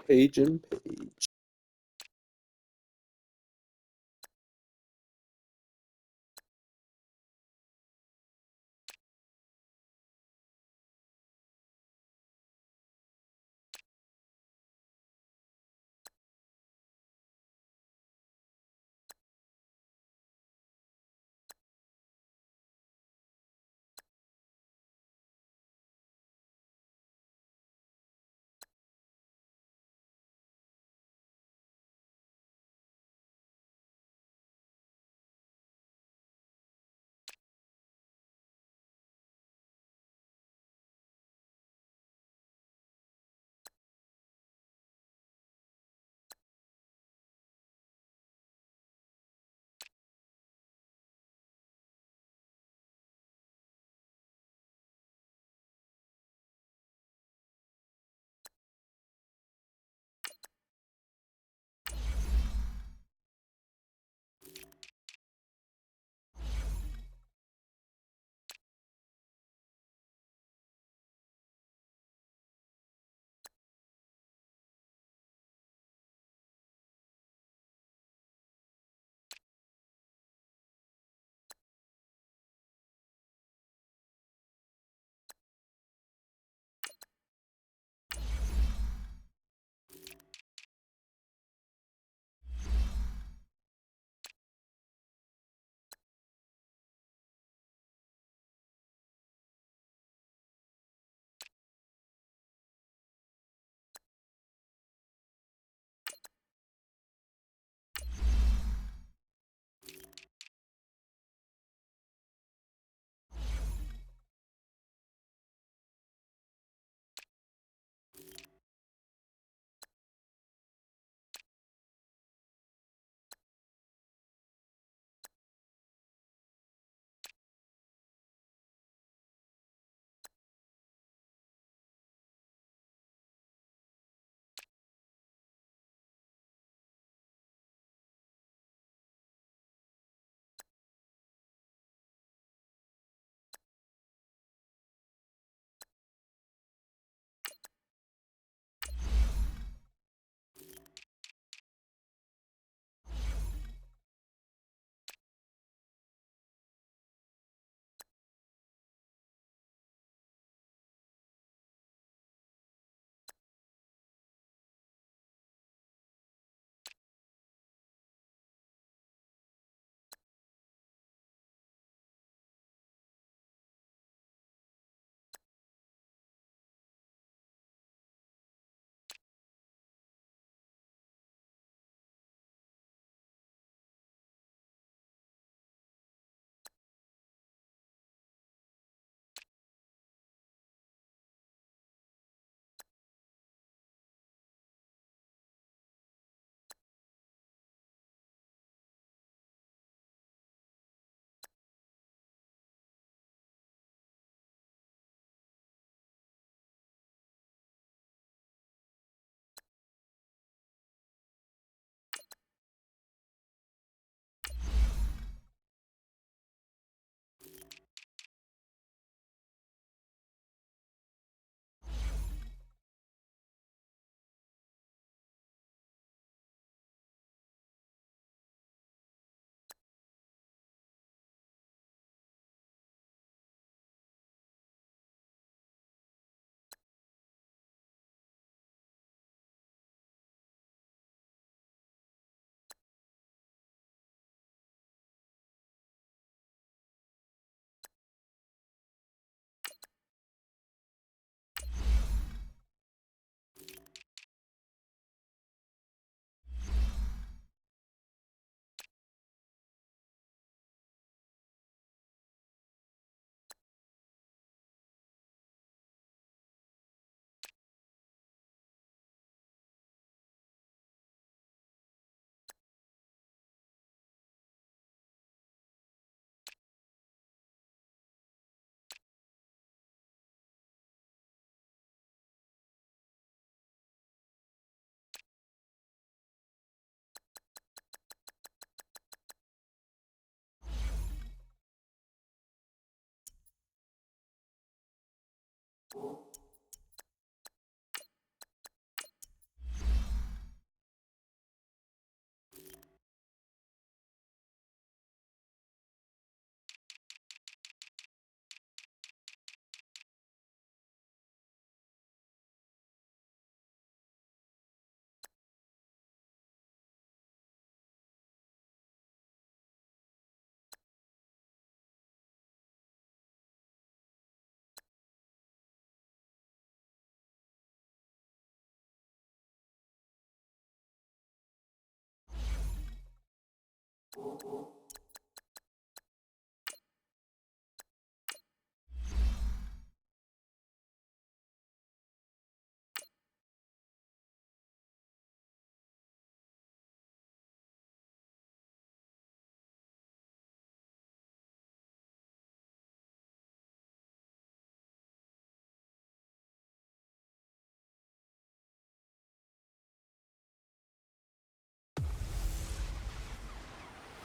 Page and page.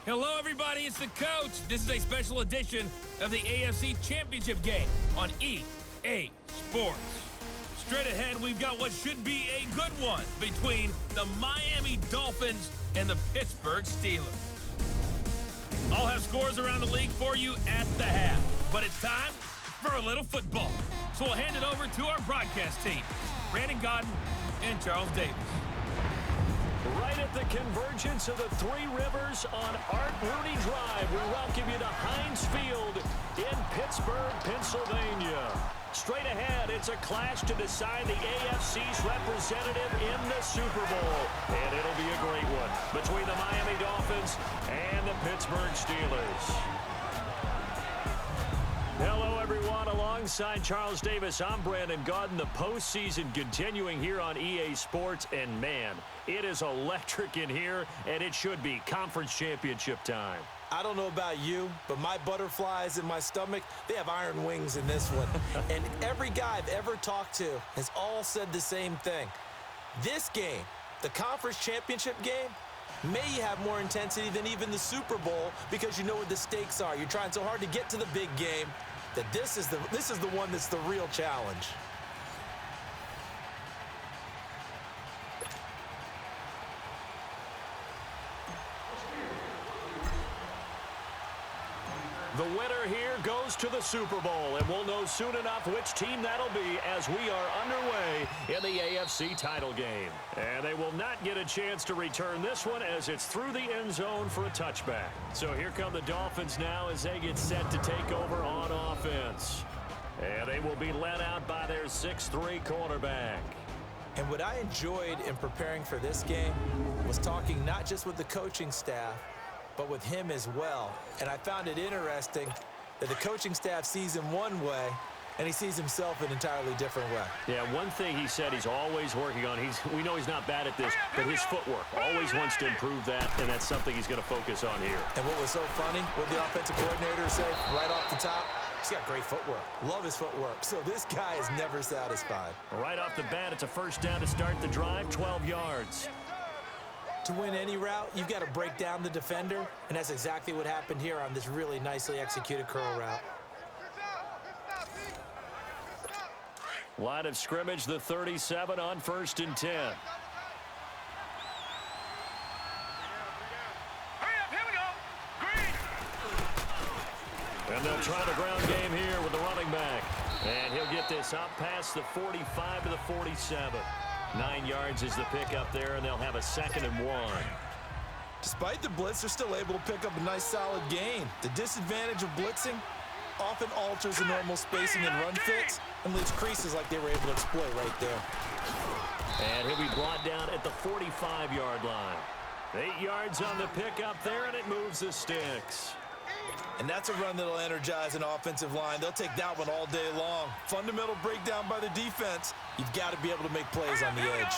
Hello, everybody. It's the coach. This is a special edition of the AFC Championship game on EA Sports. Straight ahead, we've got what should be a good one between the Miami Dolphins and the Pittsburgh Steelers. I'll have scores around the league for you at the half, but it's time for a little football. So we'll hand it over to our broadcast team, Brandon Godden and Charles Davis. Right at the convergence of the Three Rivers on Art Rooney Drive, we welcome you to Heinz Field in Pittsburgh, Pennsylvania. Straight ahead, it's a clash to decide the AFC's representative in the Super Bowl. And it'll be a great one between the Miami Dolphins and the Pittsburgh Steelers. Hello, everyone. Alongside Charles Davis, I'm Brandon Godden. The postseason continuing here on EA Sports. And, man, it is electric in here, and it should be conference championship time. I don't know about you, but my butterflies in my stomach, they have iron wings in this one. And every guy I've ever talked to has all said the same thing. This game, the conference championship game, may have more intensity than even the Super Bowl because you know what the stakes are. You're trying so hard to get to the big game that this is the one that's the real challenge. The winner here goes to the Super Bowl, and we'll know soon enough which team that'll be as we are underway in the AFC title game. And they will not get a chance to return this one as it's through the end zone for a touchback. So here come the Dolphins now as they get set to take over on offense. And they will be led out by their 6'3" quarterback. And what I enjoyed in preparing for this game was talking not just with the coaching staff, but with him as well. And I found it interesting that the coaching staff sees him one way, and he sees himself an entirely different way. Yeah, one thing he said he's always working on, we know he's not bad at this, but his footwork, always wants to improve that, and that's something he's going to focus on here. And what was so funny, what the offensive coordinator said right off the top, he's got great footwork. Love his footwork. So this guy is never satisfied. Right off the bat, it's a first down to start the drive, 12 yards. To win any route, you've got to break down the defender, and that's exactly what happened here on this really nicely executed curl route. Line of scrimmage, the 37 on 1st and 10. And they'll try the ground game here with the running back. And he'll get this up past the 45 to the 47. 9 yards is the pickup there, and they'll have a 2nd and 1. Despite the blitz, they're still able to pick up a nice solid gain. The disadvantage of blitzing often alters the normal spacing and run fits and leaves creases like they were able to exploit right there. And he'll be brought down at the 45-yard line. 8 yards on the pickup there, and it moves the sticks. And that's a run that'll energize an offensive line. They'll take that one all day long. Fundamental breakdown by the defense. You've got to be able to make plays on the edge.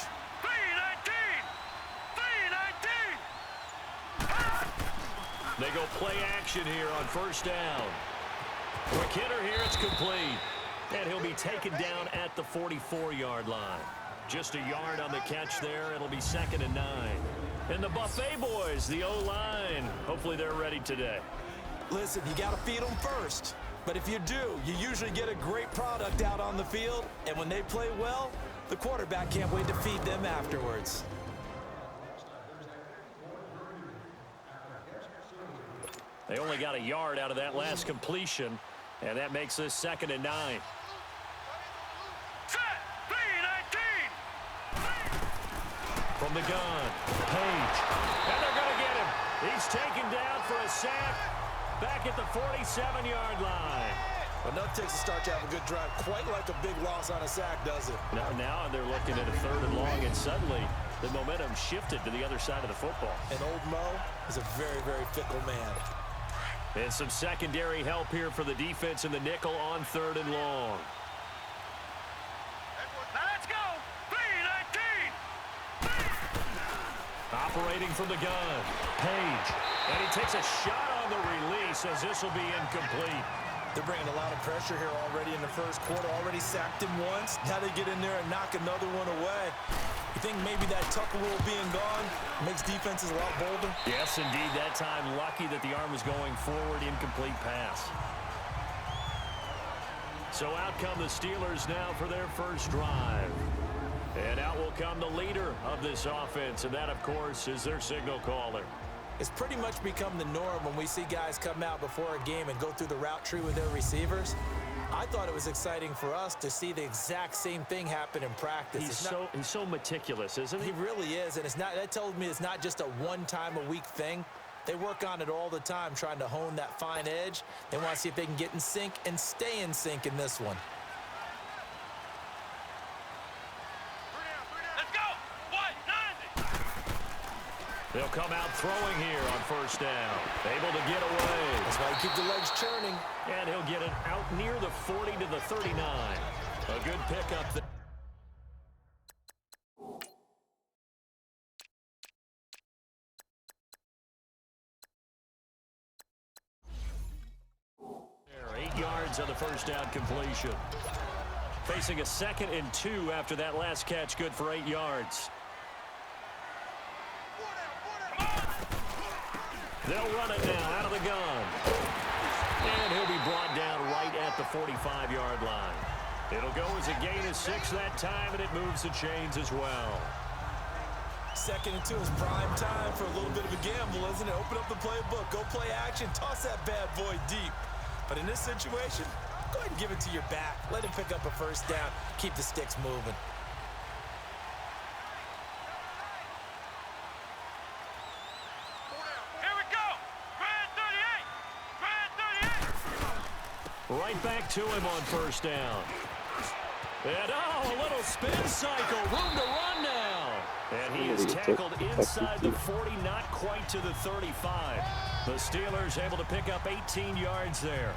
They go play action here on 1st down. Quick hitter here, it's complete. And he'll be taken down at the 44-yard line. Just a yard on the catch there. It'll be 2nd and 9. And the Buffet boys, the O-line, hopefully they're ready today. Listen, you got to feed them first. But if you do, you usually get a great product out on the field. And when they play well, the quarterback can't wait to feed them afterwards. They only got a yard out of that last completion, and that makes this 2nd and 9. From the gun, Page. And they're going to get him. He's taken down for a sack back at the 47-yard line. Enough takes to start to have a good drive. Quite like a big loss on a sack, does it? Now they're looking at a 3rd and long, and suddenly the momentum shifted to the other side of the football. And old Mo is a very, very fickle man. And some secondary help here for the defense in the nickel on 3rd and long. Now let's go. 3-19. Operating from the gun. Page. And he takes a shot on the release as this will be incomplete. They're bringing a lot of pressure here already in the first quarter. Already sacked him once. Now they get in there and knock another one away. You think maybe that Tucker rule being gone makes defenses a lot bolder? Yes, indeed. That time, lucky that the arm was going forward. Incomplete pass. So out come the Steelers now for their first drive. And out will come the leader of this offense, and that, of course, is their signal caller. It's pretty much become the norm when we see guys come out before a game and go through the route tree with their receivers. I thought it was exciting for us to see the exact same thing happen in practice. He's so meticulous, isn't he? He really is, and that tells me it's not just a one-time-a-week thing. They work on it all the time, trying to hone that fine edge. They want to see if they can get in sync and stay in sync in this one. Let's go. 1-90. They'll come out throwing here on first down. Able to get away. That's why you keep the legs churning. And he'll get it out near the 40 to the 39. A good pickup there. On the first down completion. Facing a 2nd and 2 after that last catch, good for 8 yards. They'll run it now out of the gun. And he'll be brought down right at the 45-yard line. It'll go as a gain of 6 that time, and it moves the chains as well. 2nd and 2 is prime time for a little bit of a gamble, isn't it? Open up the playbook, go play action, toss that bad boy deep. But in this situation, go ahead and give it to your back. Let him pick up a first down. Keep the sticks moving. Here we go. Brad 38. Right back to him on first down. And a little spin cycle. Room to run now. And he is tackled inside the 40, not quite to the 35. The Steelers able to pick up 18 yards there.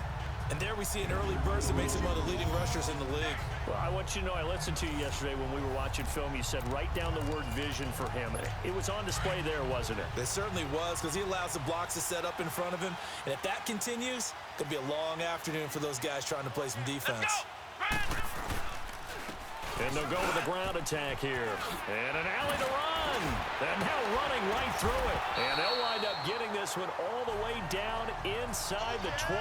And there we see an early burst that makes him one of the leading rushers in the league. Well, I want you to know, I listened to you yesterday when we were watching film. You said write down the word vision for him. It was on display there, wasn't it? It certainly was, because he allows the blocks to set up in front of him. And if that continues, it could be a long afternoon for those guys trying to play some defense. And they'll go with the ground attack here. And an alley to run. And now running right through it. And they'll wind up getting this one all the way down inside the 20.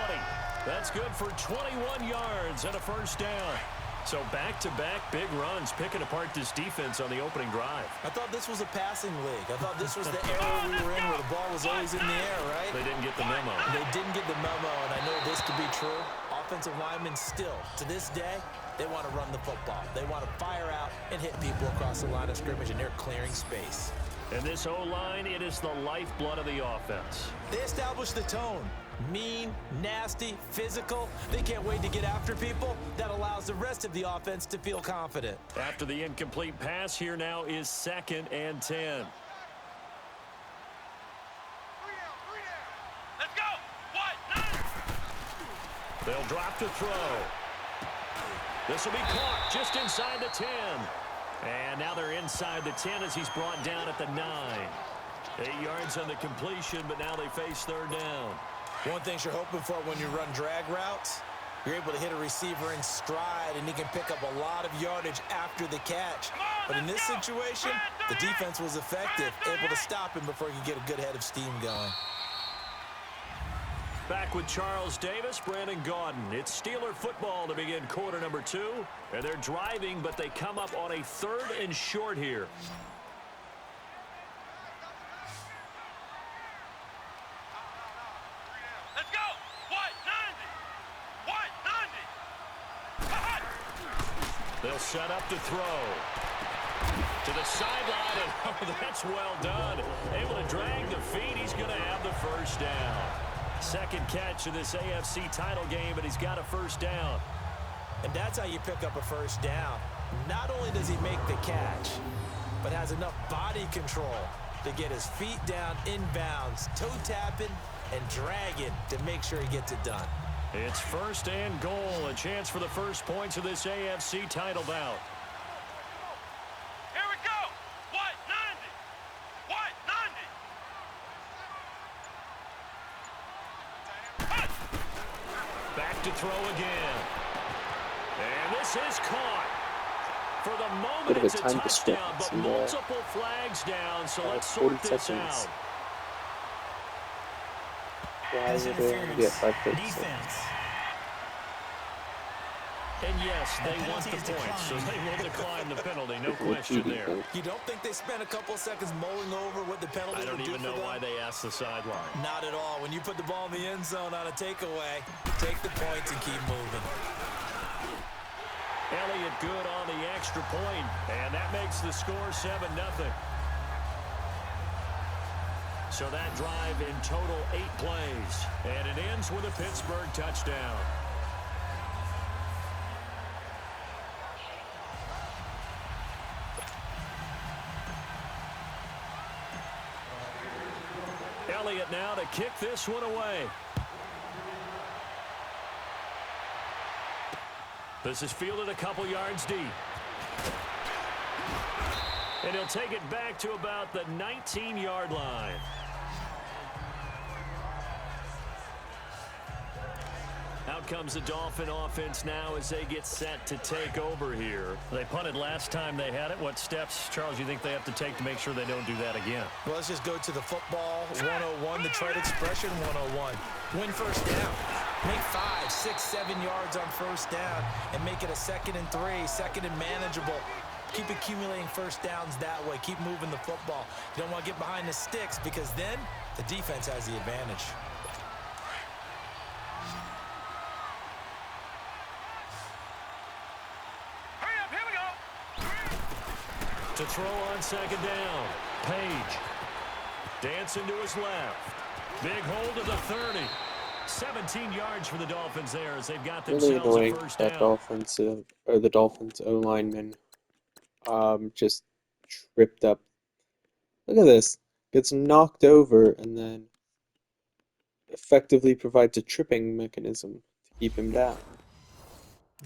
That's good for 21 yards and a first down. So back-to-back big runs, picking apart this defense on the opening drive. I thought this was a passing league. I thought this was the era we were in where the ball was always in the air, right? They didn't get the memo. They didn't get the memo, and I know this to be true. Offensive linemen still, to this day, they want to run the football. They want to fire out and hit people across the line of scrimmage, and they're clearing space. And this O-line, it is the lifeblood of the offense. They establish the tone. Mean, nasty, physical. They can't wait to get after people. That allows the rest of the offense to feel confident. After the incomplete pass, here now is 2nd and 10. Let's go. 1-9. They'll drop to throw. This will be caught just inside the 10. And now they're inside the 10 as he's brought down at the 9. 8 yards on the completion, but now they face 3rd down. One thing you're hoping for when you run drag routes, you're able to hit a receiver in stride, and he can pick up a lot of yardage after the catch. But in this situation, the defense was effective, able to stop him before he could get a good head of steam going. Back with Charles Davis, Brandon Gaudin. It's Steeler football to begin quarter number 2. And they're driving, but they come up on a 3rd and short here. Let's go. 1-90. They'll set up to throw. To the sideline, and oh, that's well done. Able to drag the feet. He's going to have the first down. 2nd catch of this AFC title game, but he's got a first down. And that's how you pick up a first down. Not only does he make the catch, but has enough body control to get his feet down inbounds, toe tapping and dragging to make sure he gets it done. It's 1st and goal, a chance for the first points of this AFC title bout. Here we go. What? 90. What? 90. Back to throw again. And this is caught. For the moment, it's a touchdown, but multiple flags down, so let's sort this out. Pass interference, defense. And yes, they want the points, so they will decline the penalty, no question there. You don't think they spent a couple of seconds mulling over what the penalty would do for them? I don't even know why they asked the sideline. Not at all. When you put the ball in the end zone on a takeaway, take the points and keep moving. Elliott good on the extra point, and that makes the score 7-0. So that drive in total 8 plays, and it ends with a Pittsburgh touchdown. Elliott now to kick this one away. This is fielded a couple yards deep. And he'll take it back to about the 19-yard line. Out comes the Dolphin offense now as they get set to take over here. They punted last time they had it. What steps, Charles, you think they have to take to make sure they don't do that again? Well, let's just go to the football 101, the trade expression 101. Win first down. Make 5, 6, 7 yards on first down and make it a 2nd and 3, 2nd and manageable. Keep accumulating first downs that way. Keep moving the football. You don't want to get behind the sticks because then the defense has the advantage. Hurry up, here we go. To throw on 2nd down, Page. Dancing to his left. Big hold of the 30. 17 yards for the Dolphins there as they've got themselves really a annoying first that down. the Dolphins O-lineman just tripped up. Look at this. Gets knocked over and then effectively provides a tripping mechanism to keep him down.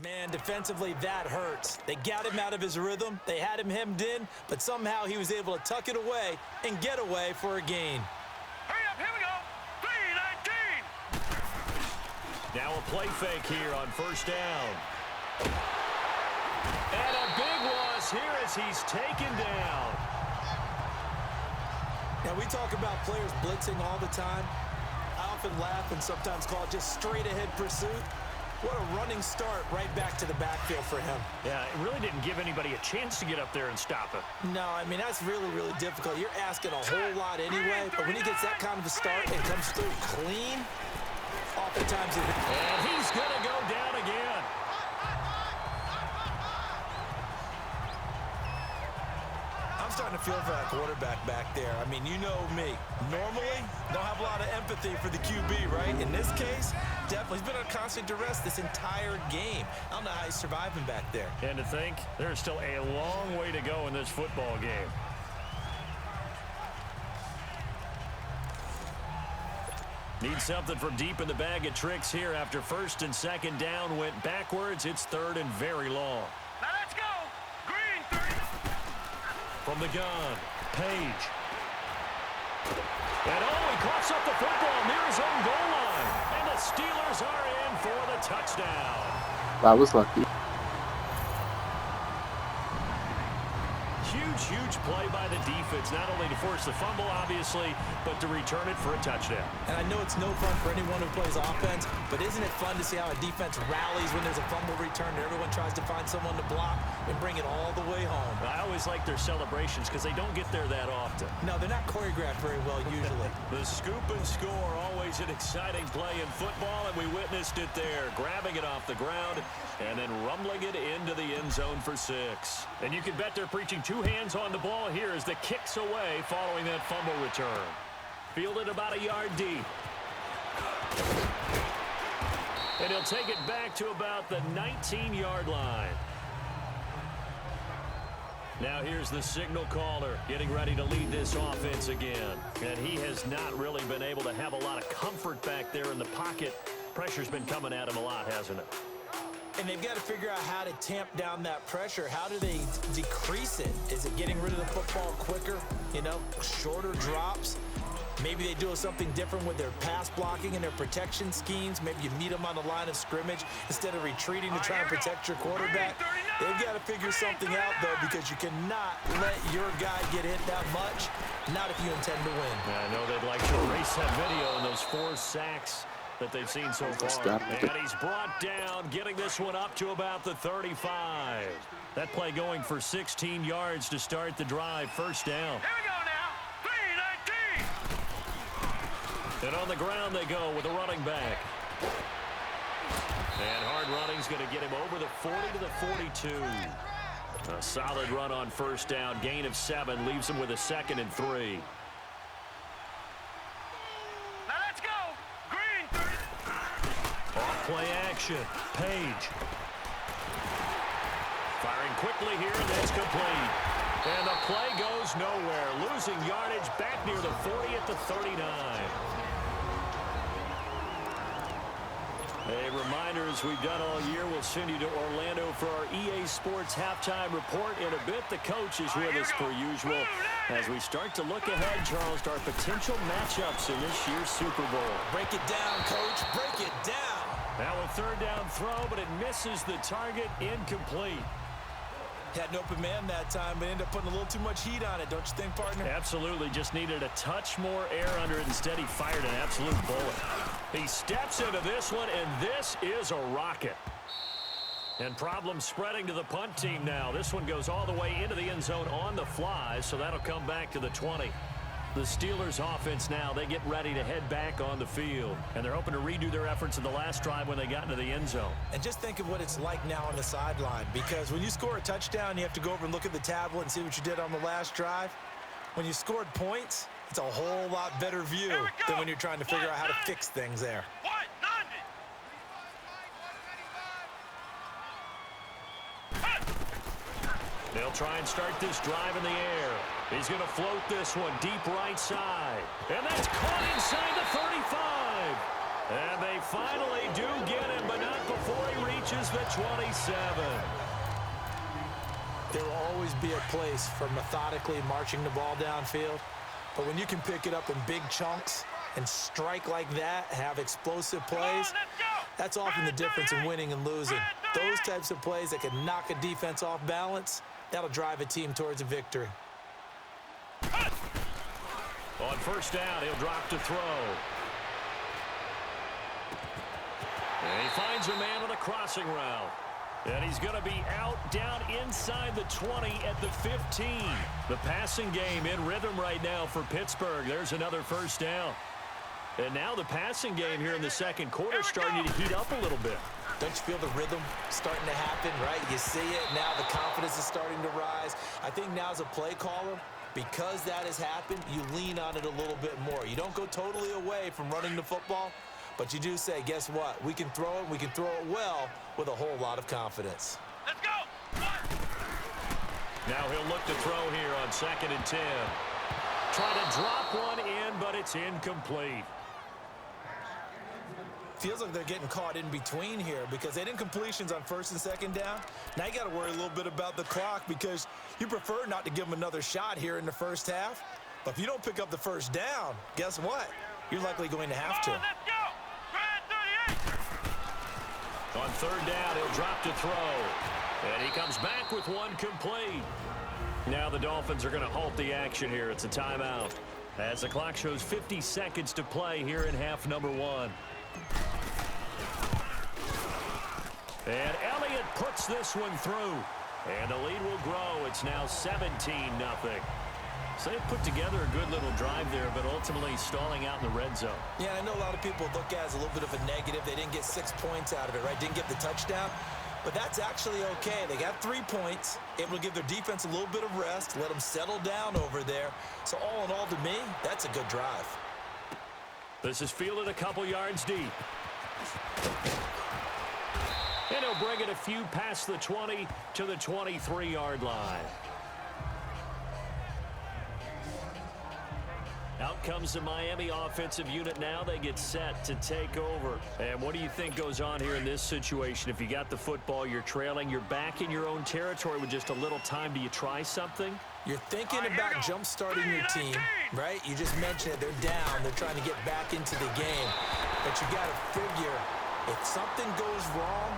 Man, defensively, that hurts. They got him out of his rhythm. They had him hemmed in, but somehow he was able to tuck it away and get away for a gain. Hurry up, here we go. 3-19. Now a play fake here on first down. And a big loss here as he's taken down. Now, we talk about players blitzing all the time. I often laugh and sometimes call it just straight-ahead pursuit. What a running start right back to the backfield for him. Yeah, it really didn't give anybody a chance to get up there and stop him. No, I mean, that's really, really difficult. You're asking a whole lot anyway, but when he gets that kind of a start and comes through clean, oftentimes and he's going to go down again. I'm starting to feel for that quarterback back there. I mean, you know me. Normally, don't have a lot of empathy for the QB, right? In this case, definitely. He's been on constant duress this entire game. I don't know how he's surviving back there. And to think, there's still a long way to go in this football game. Need something from deep in the bag of tricks here after 1st and 2nd down went backwards. It's 3rd and very long. Now let's go. Green 30. From the gun, Page. And he coughs up the football near his own goal line. And the Steelers are in for the touchdown. That was lucky. Huge play by the defense, not only to force the fumble, obviously, but to return it for a touchdown. And I know it's no fun for anyone who plays offense, but isn't it fun to see how a defense rallies when there's a fumble return and everyone tries to find someone to block and bring it all the way home? I always like their celebrations because they don't get there that often. No, they're not choreographed very well usually. The scoop and score, always an exciting play in football, and we witnessed it there, grabbing it off the ground and then rumbling it into the end zone for 6. And you can bet they're preaching 2 hands on the ball here as the kick's away following that fumble return. Fielded about a yard deep. And he'll take it back to about the 19-yard line. Now here's the signal caller getting ready to lead this offense again. And he has not really been able to have a lot of comfort back there in the pocket. Pressure's been coming at him a lot, hasn't it? And they've got to figure out how to tamp down that pressure. How do they decrease it? Is it getting rid of the football quicker? You know, shorter drops? Maybe they do something different with their pass blocking and their protection schemes. Maybe you meet them on the line of scrimmage instead of retreating to try and protect your quarterback. They've got to figure something out, though, because you cannot let your guy get hit that much, not if you intend to win. I know they'd like to erase that video and those 4 sacks that they've seen so far. And he's brought down, getting this one up to about the 35. That play going for 16 yards to start the drive. First down. Here we go now. 3-19. And on the ground they go with the running back. And hard running's going to get him over the 40 to the 42. A solid run on first down. Gain of 7 leaves him with a 2nd and 3. Now let's go. Green. Off play action. Page. Firing quickly here, and that's complete. And the play goes nowhere. Losing yardage back near the 40 at the 39. A reminder, as we've done all year, we'll send you to Orlando for our EA Sports halftime report. In a bit, the coach is with us per usual as we start to look ahead, Charles, to our potential matchups in this year's Super Bowl. Break it down, Coach. Break it down. Now a 3rd down throw, but it misses the target. Incomplete. Had an open man that time, but ended up putting a little too much heat on it, don't you think, partner? Absolutely. Just needed a touch more air under it. Instead, he fired an absolute bullet. He steps into this one, and this is a rocket. And problems spreading to the punt team now. This one goes all the way into the end zone on the fly, so that'll come back to the 20. The Steelers offense now, they get ready to head back on the field. And they're hoping to redo their efforts in the last drive when they got into the end zone. And just think of what it's like now on the sideline, because when you score a touchdown, you have to go over and look at the tablet and see what you did on the last drive. When you scored points, it's a whole lot better view than when you're trying to figure out how to fix things there. They'll try and start this drive in the air. He's going to float this one deep right side. And that's caught inside the 35. And they finally do get him, but not before he reaches the 27. There will always be a place for methodically marching the ball downfield. But when you can pick it up in big chunks and strike like that, have explosive plays, that's often the difference in winning and losing. Those types of plays that can knock a defense off balance, that'll drive a team towards a victory. On first down, he'll drop to throw. And he finds a man on a crossing route. And he's going to be out down inside the 20 at the 15. The passing game in rhythm right now for Pittsburgh. There's another first down. And now the passing game here in the second quarter starting to heat up a little bit. Don't you feel the rhythm starting to happen, right? You see it now, the confidence is starting to rise. I think now as a play caller, because that has happened, you lean on it a little bit more. You don't go totally away from running the football, but you do say, guess what? We can throw it, we can throw it well with a whole lot of confidence. Let's go. Now he'll look to throw here on 2nd and 10. Try to drop one in, but it's incomplete. Feels like they're getting caught in between here because they didn't completions on 1st and 2nd down. Now you got to worry a little bit about the clock because you prefer not to give them another shot here in the first half. But if you don't pick up the first down, guess what? You're likely going to have to. Let's go. 38. On 3rd down, he'll drop to throw. And he comes back with one complete. Now the Dolphins are going to halt the action here. It's a timeout. As the clock shows 50 seconds to play here in half number 1. And Elliott puts this one through. And the lead will grow. It's now 17-0. So they put together a good little drive there, but ultimately stalling out in the red zone. Yeah, I know a lot of people look at it as a little bit of a negative. They didn't get 6 points out of it, right? Didn't get the touchdown. But that's actually okay. They got 3 points, able to give their defense a little bit of rest, let them settle down over there. So all in all, to me, that's a good drive. This is fielded a couple yards deep. And he'll bring it a few past the 20 to the 23-yard line. Out comes the Miami offensive unit now. They get set to take over. And what do you think goes on here in this situation? If you got the football, you're trailing, you're back in your own territory with just a little time. Do you try something? You're thinking about jump-starting your team, right? You just mentioned it. They're down. They're trying to get back into the game. But you got to figure, if something goes wrong,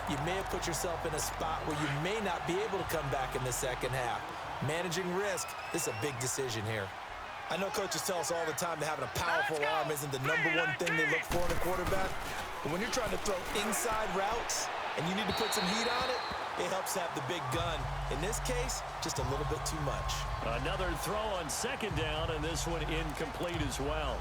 you may have put yourself in a spot where you may not be able to come back in the second half. Managing risk, this is a big decision here. I know coaches tell us all the time that having a powerful arm isn't the #1 thing they look for in a quarterback. But when you're trying to throw inside routes and you need to put some heat on it, it helps have the big gun. In this case, just a little bit too much. Another throw on second down, and this one incomplete as well.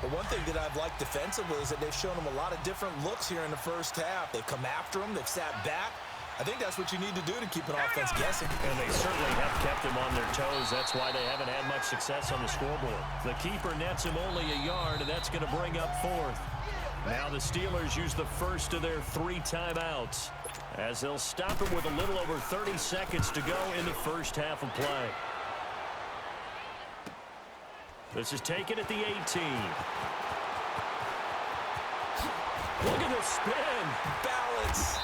But one thing that I've liked defensively is that they've shown them a lot of different looks here in the first half. They've come after them. They've sat back. I think that's what you need to do to keep an offense guessing. And they certainly have kept them on their toes. That's why they haven't had much success on the scoreboard. The keeper nets him only a yard, and that's going to bring up fourth. Now the Steelers use the first of their 3 timeouts, as they'll stop him with a little over 30 seconds to go in the first half of play. This is taken at the 18. Look at the spin. Balance.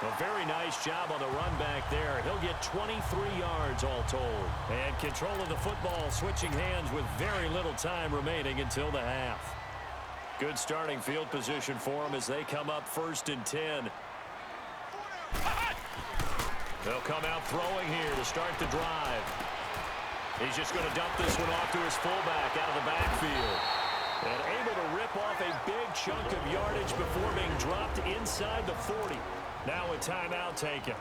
A very nice job on the run back there. He'll get 23 yards all told. And control of the football switching hands with very little time remaining until the half. Good starting field position for them as they come up 1st and 10. They'll come out throwing here to start the drive. He's just going to dump this one off to his fullback out of the backfield. And able to rip off a big chunk of yardage before being dropped inside the 40. Now a timeout taken.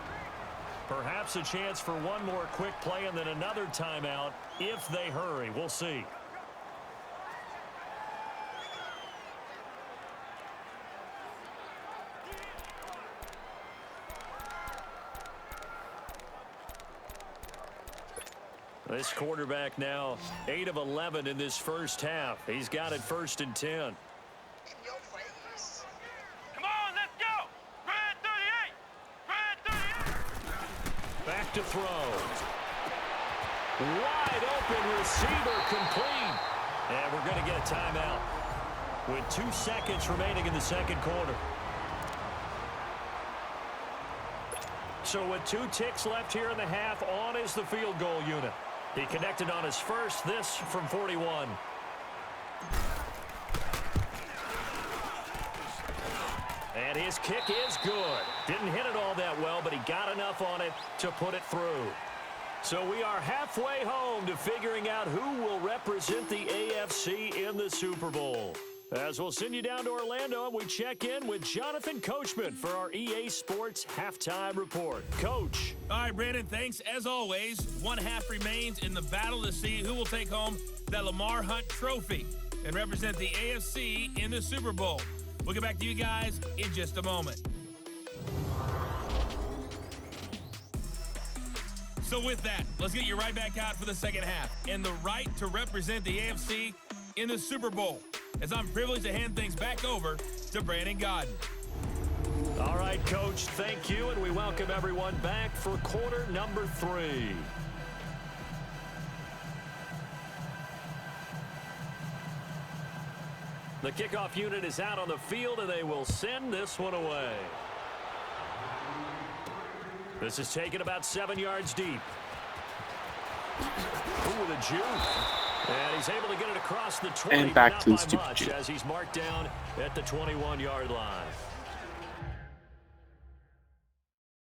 Perhaps a chance for one more quick play and then another timeout if they hurry. We'll see. This quarterback now 8 of 11 in this first half. He's got it 1st and 10. Come on, let's go. Red 38. Red 38. Back to throw. Wide open receiver complete. And we're going to get a timeout with 2 seconds remaining in the second quarter. So with 2 ticks left here in the half, on is the field goal unit. He connected on his first, this from 41. And his kick is good. Didn't hit it all that well, but he got enough on it to put it through. So we are halfway home to figuring out who will represent the AFC in the Super Bowl. As we'll send you down to Orlando, and we check in with Jonathan Coachman for our EA Sports Halftime Report. Coach. All right, Brandon, thanks. As always, 1 half remains in the battle to see who will take home that Lamar Hunt trophy and represent the AFC in the Super Bowl. We'll get back to you guys in just a moment. So with that, let's get you right back out for the second half and the right to represent the AFC in the Super Bowl, as I'm privileged to hand things back over to Brandon Godden. All right, Coach, thank you, and we welcome everyone back for quarter number 3. The kickoff unit is out on the field, and they will send this one away. This is taken about 7 yards deep. Ooh, the juke. And he's able to get it across the 20. And back to the not by stupid much, juke. as he's marked down at the 21-yard line.